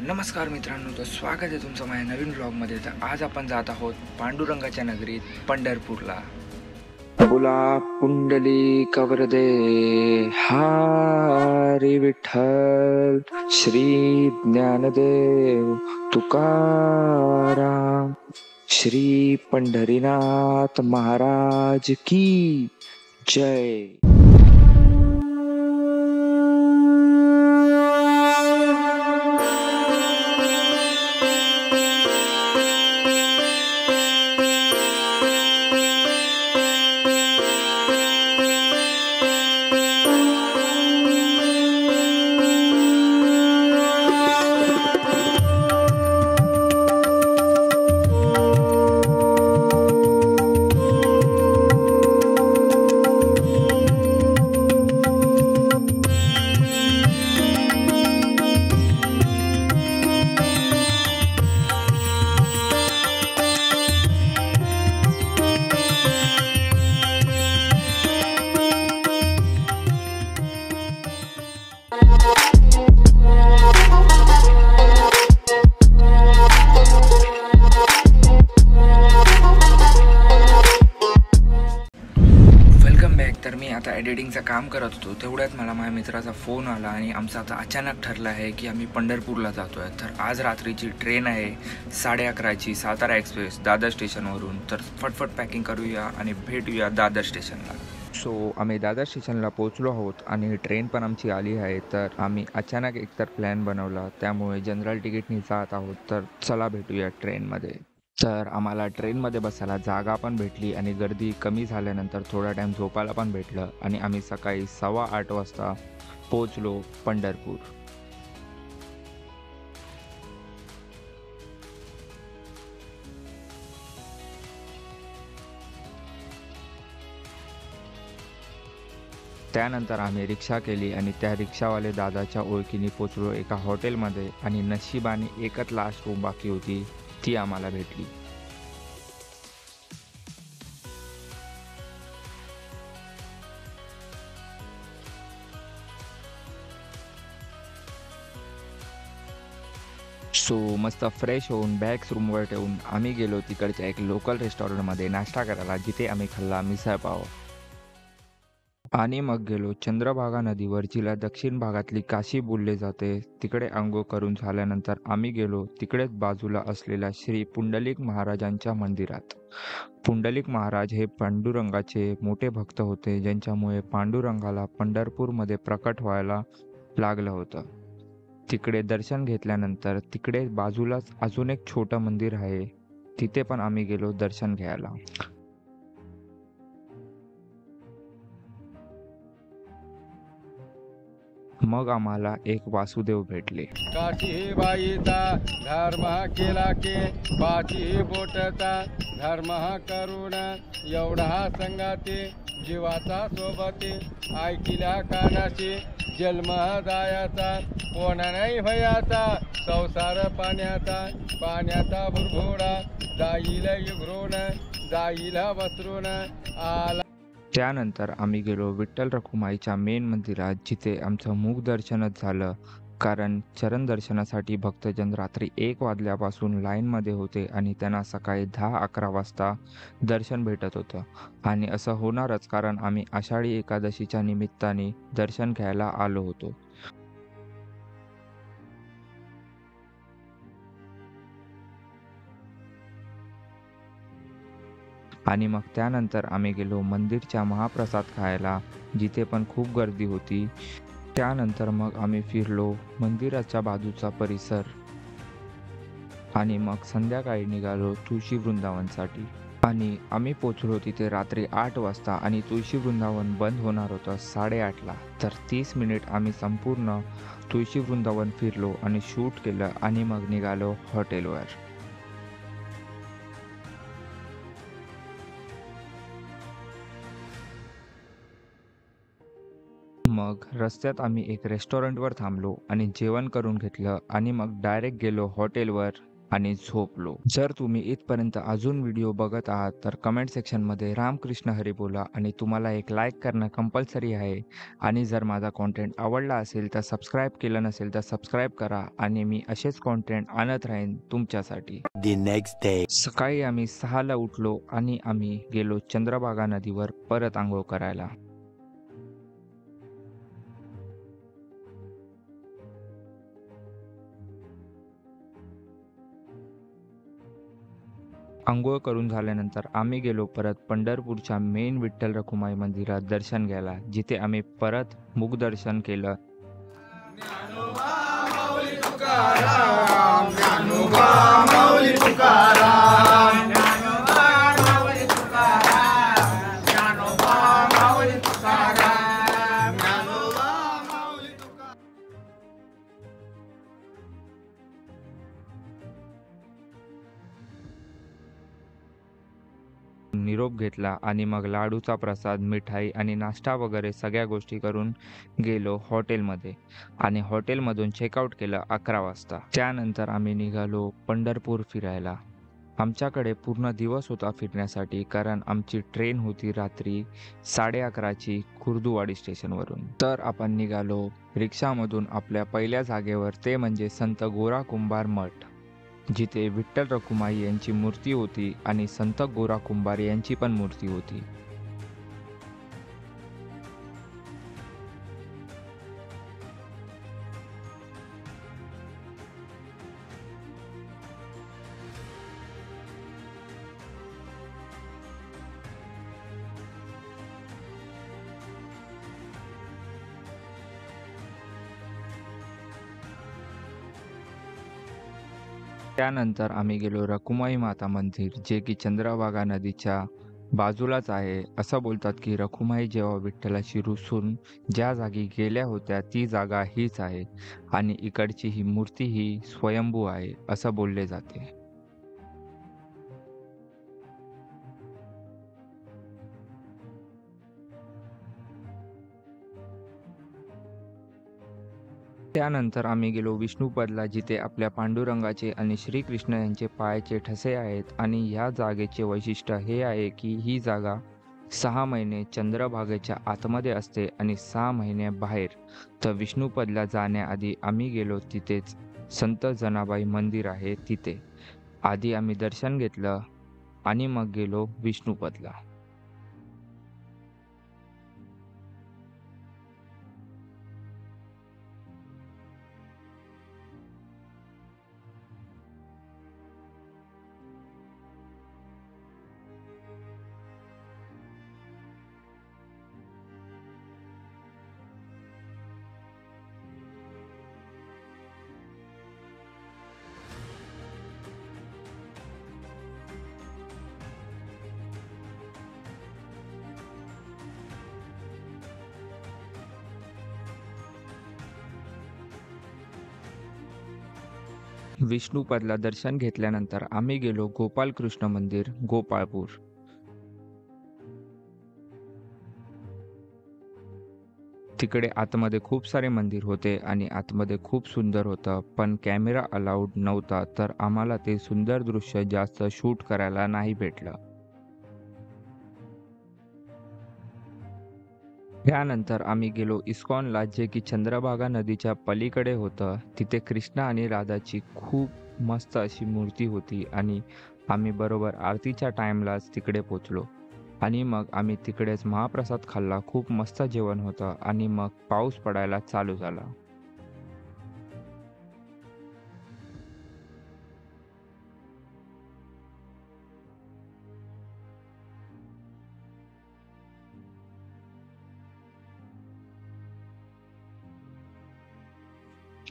नमस्कार मित्रांनो, तर स्वागत आहे तुमचं माझ्या नवीन व्लॉगमध्ये. तर आज आपण जात आहोत पांडुरंगाच्या नगरीत पंढरपूरला. बोला पुंडली कवरदे हरी विठ्ठल श्री ज्ञानदेव तुकाराम श्री पंढरीनाथ महाराज की जय. Welcome back. तर मी आता एडिटिंगचं काम करत होतो, तेवढ्यात मला माझ्या मित्राचा फोन आला आणि आमचं आता अचानक ठरलं आहे की आम्ही पंढरपूरला जातो आहे. तर आज रात्रीची ट्रेन आहे 11:30ची सातारा एक्सप्रेस दादर स्टेशनवरून. तर फटफट पॅकिंग करूया आणि भेटूया दादर स्टेशनला. सो आम्ही दादर स्टेशनला पोहोचलो आहोत आणि ट्रेन पण आमची आली आहे. तर आम्ही अचानक एकतर प्लॅन बनवला, त्यामुळे जनरल तिकीटनी जात आहोत. तर चला भेटूया ट्रेनमध्ये. तर आम्हाला ट्रेनमध्ये बसायला जागा पण भेटली आणि गर्दी कमी झाल्यानंतर थोडा टाईम झोपायला पण भेटलं आणि आम्ही सकाळी 8:15 वाजता पोचलो पंढरपूर. त्यानंतर आम्ही रिक्षा केली आणि त्या रिक्षावाले दादाच्या ओळखीने पोचलो एका हॉटेलमध्ये आणि नशिबाने एकच लास्ट रूम बाकी होती, ती आम्हाला भेटली. सो मस्त फ्रेश होऊन बॅग्स रूमवर ठेवून आम्ही गेलो तिकडच्या एक लोकल रेस्टॉरंटमध्ये नाश्ता करायला, जिथे आम्ही खाल्ला मिसळपाव. आणि मग गेलो चंद्रभागा नदीवर, जिला दक्षिण भागातली काशी बोलले जाते. तिकडे अंघोळ करून झाल्यानंतर आम्ही गेलो तिकडेच बाजूला असलेल्या श्री पुंडलिक महाराजांच्या मंदिरात. पुंडलिक महाराज हे पांडुरंगाचे मोठे भक्त होते, ज्यांच्यामुळे पांडुरंगाला पंढरपूरमध्ये प्रकट व्हायला लागलं होतं. तिकडे दर्शन घेतल्यानंतर तिकडे बाजूलाच अजून एक छोटं मंदिर आहे, तिथे पण आम्ही गेलो दर्शन घ्यायला. मग आम्हाला एक वासुदेव भेटले. काशी बाईचा धर्म केला की पाची बोटचा धर्म करून एवढा संगाती जीवाचा सोबती ऐकिल्या कानाशी जन्म जायाचा कोण नाही भयाचा संसार पाण्याचा भुरभोडा जाईल युघ्रून जाईल वस्त्रून आला. त्यानंतर आम्ही गेलो विठ्ठल रखुमाईच्या मेन मंदिरात, जिथे आमचं मुख दर्शनच झालं, कारण चरण दर्शनासाठी भक्तजन रात्री 1 वाजल्यापासून लाईनमध्ये होते आणि त्यांना सकाळी 10-11 वाजता दर्शन भेटत होतं. आणि असं होणारच, कारण आम्ही आषाढी एकादशीच्या निमित्ताने दर्शन घ्यायला आलो होतो. आणि मग त्यानंतर आम्ही गेलो मंदिरच्या महाप्रसाद खायला, जिथे पण खूप गर्दी होती. त्यानंतर मग आम्ही फिरलो मंदिराच्या बाजूचा परिसर आणि मग संध्याकाळी निघालो तुळशी वृंदावनसाठी. आणि आम्ही पोचलो तिथे रात्री 8 वाजता आणि तुळशी वृंदावन बंद होणार होतं 8:30ला. तर 30 मिनिट आम्ही संपूर्ण तुळशी वृंदावन फिरलो आणि शूट केलं आणि मग निघालो हॉटेलवर. मग रस्त्यात आम्ही एक रेस्टॉरंटवर थांबलो आणि जेवण करून घेतलं आणि मग डायरेक्ट गेलो हॉटेलवर आणि झोपलो. जर तुम्ही इथपर्यंत अजून व्हिडिओ बघत आहात तर कमेंट सेक्शनमध्ये रामकृष्ण हरी बोला आणि तुम्हाला एक लाईक करणं कंपल्सरी आहे. आणि जर माझा कंटेंट आवडला असेल तर सबस्क्राईब केलं नसेल तर सबस्क्राईब करा आणि मी असेच कंटेंट आणत राहीन तुमच्यासाठी. The next day. सकाळी आम्ही 6ला उठलो आणि आम्ही गेलो चंद्रभागा नदीवर परत आंघोळ करायला. अंघोळ करून झाल्यानंतर आम्ही गेलो परत पंढरपूरच्या मेन विठ्ठल रखुमाई मंदिरात दर्शन घ्यायला, जिथे आम्ही परत मुखदर्शन केलं. निरोप घेतला आणि मग लाडूचा प्रसाद, मिठाई आणि नाश्ता वगैरे सगळ्या गोष्टी करून गेलो हॉटेलमध्ये आणि हॉटेलमधून चेकआउट केलं 11 वाजता. त्यानंतर आम्ही निघालो पंढरपूर फिरायला. आमच्याकडे पूर्ण दिवस होता फिरण्यासाठी, कारण आमची ट्रेन होती रात्री 11:30ची खुर्दुवाडी स्टेशनवरून. तर आपण निघालो रिक्षामधून आपल्या पहिल्या जागेवर, ते म्हणजे संत गोरा कुंभार मठ, जिथे विठ्ठल रखुमाई यांची मूर्ती होती आणि संत गोरा कुंभार यांची पण मूर्ती होती. त्यानंतर आम्ही गेलो रखुमाई माता मंदिर, जे की चंद्रभागा नदीच्या बाजूलाच आहे. असं बोलतात की रखुमाई जेव्हा विठ्ठलाशी रुसून ज्या जागी गेल्या होत्या ती जागा हीच आहे आणि इकडची ही मूर्ती ही स्वयंभू आहे असं बोलले जाते. त्यानंतर आम्ही गेलो विष्णुपदला, जिथे आपल्या पांडुरंगाचे आणि श्रीकृष्ण यांचे पायाचे ठसे आहेत. आणि ह्या जागेचे वैशिष्ट्य हे आहे की ही जागा 6 महिने चंद्रभागेच्या आतमध्ये असते आणि 6 महिने बाहेर. तर विष्णुपदला जाण्याआधी आम्ही गेलो तिथेच संत जनाबाई मंदिर आहे तिथे. आधी आम्ही दर्शन घेतलं आणि मग गेलो विष्णुपदला. विष्णुपदला दर्शन घेतल्यानंतर आम्ही गेलो गोपालकृष्ण मंदिर, गोपाळपूर. तिकडे आतमध्ये खूप सारे मंदिर होते आणि आतमध्ये खूप सुंदर होतं, पण कॅमेरा अलाउड नव्हता, तर आम्हाला ते सुंदर दृश्य जास्त शूट करायला नाही भेटलं. त्यानंतर आम्ही गेलो इस्कॉनला, जे की चंद्रभागा नदीच्या पलीकडे होतं. तिथे कृष्ण आणि राधाची खूप मस्त अशी मूर्ती होती आणि आम्ही बरोबर आरतीच्या टाईमलाच तिकडे पोचलो आणि मग आम्ही तिकडेच महाप्रसाद खाल्ला. खूप मस्त जेवण होतं आणि मग पाऊस पडायला चालू झाला.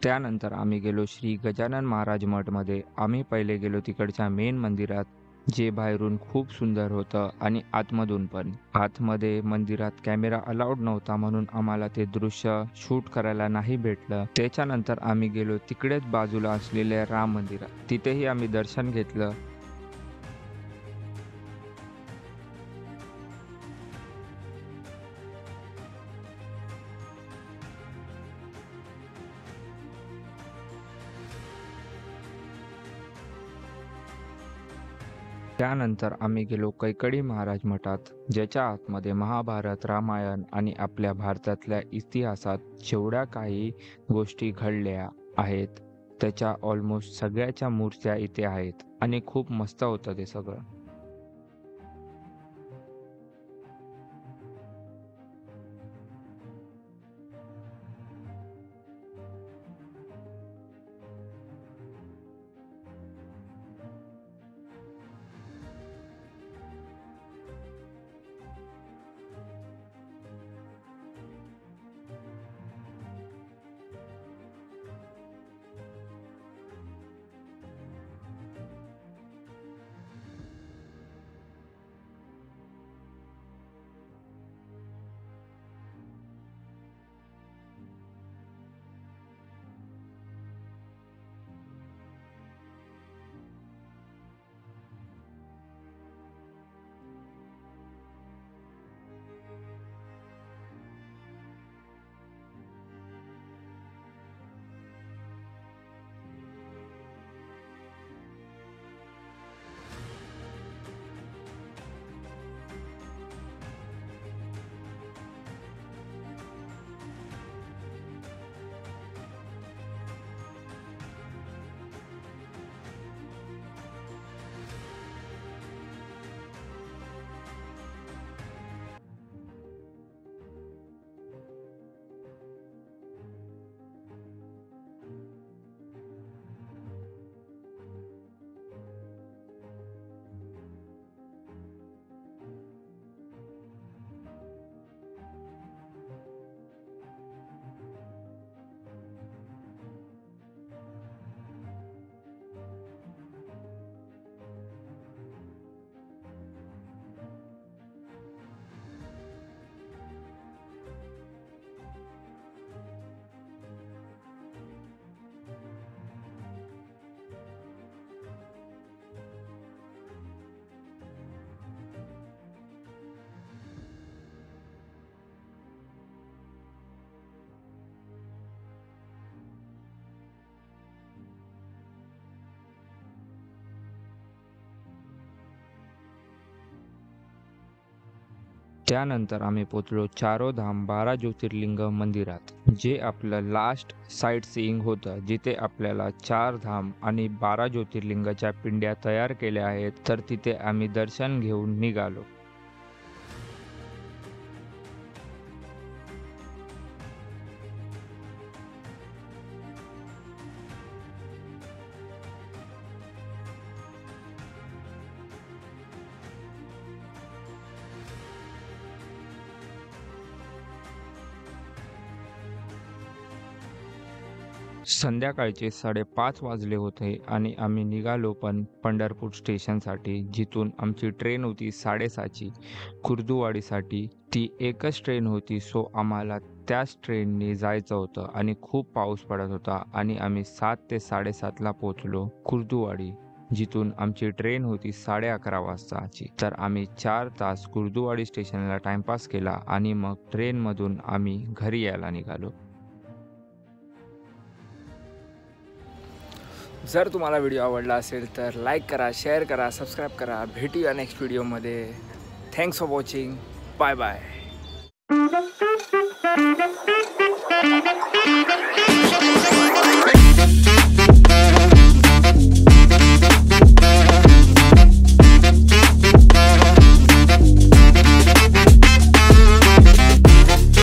त्यानंतर आम्ही गेलो श्री गजानन महाराज मठमध्ये. आम्ही पहिले गेलो तिकडच्या मेन मंदिरात, जे बाहेरून खूप सुंदर होतं आणि आतमधून पण. आतमध्ये मंदिरात कॅमेरा अलाउड नव्हता, म्हणून आम्हाला ते दृश्य शूट करायला नाही भेटलं. त्याच्यानंतर आम्ही गेलो तिकडेच बाजूला असलेल्या राम मंदिरात. तिथेही आम्ही दर्शन घेतलं. त्यानंतर आम्ही गेलो कैकडी महाराज मठात, ज्याच्या आतमध्ये महाभारत, रामायण आणि आपल्या भारतातल्या इतिहासात जेवढ्या काही गोष्टी घडल्या आहेत त्याच्या ऑलमोस्ट सगळ्याच्या मूर्त्या इथे आहेत आणि खूप मस्त होतं ते सगळं. त्यानंतर आम्ही पोचलो चारोधाम 12 ज्योतिर्लिंग मंदिरात, जे आपलं लास्ट साईट सीइंग होतं, जिथे आपल्याला 4 धाम आणि 12 ज्योतिर्लिंगाच्या पिंड्या तयार केल्या आहेत. तर तिथे आम्ही दर्शन घेऊन निघालो. संध्याकाळचे 5:30 वाजले होते आणि आम्ही निघालो पण पंढरपूर स्टेशनसाठी, जिथून आमची ट्रेन होती 6:30ची खुर्दुवाडीसाठी. ती एकच ट्रेन होती, सो आम्हाला त्याच ट्रेनने जायचं होतं आणि खूप पाऊस पडत होता आणि आम्ही 7 ते 7:30ला पोचलो खुर्दुवाडी, जिथून आमची ट्रेन होती 11:30 वाजताची. तर आम्ही 4 तास खुर्दुवाडी स्टेशनला टाइमपास केला आणि मग ट्रेनमधून आम्ही घरी यायला निघालो. जर तुम्हाला व्हिडिओ आवडला असेल तर लाईक करा, शेअर करा, सबस्क्राईब करा. भेटूया नेक्स्ट व्हिडिओमध्ये. Thanks for watching. Bye bye.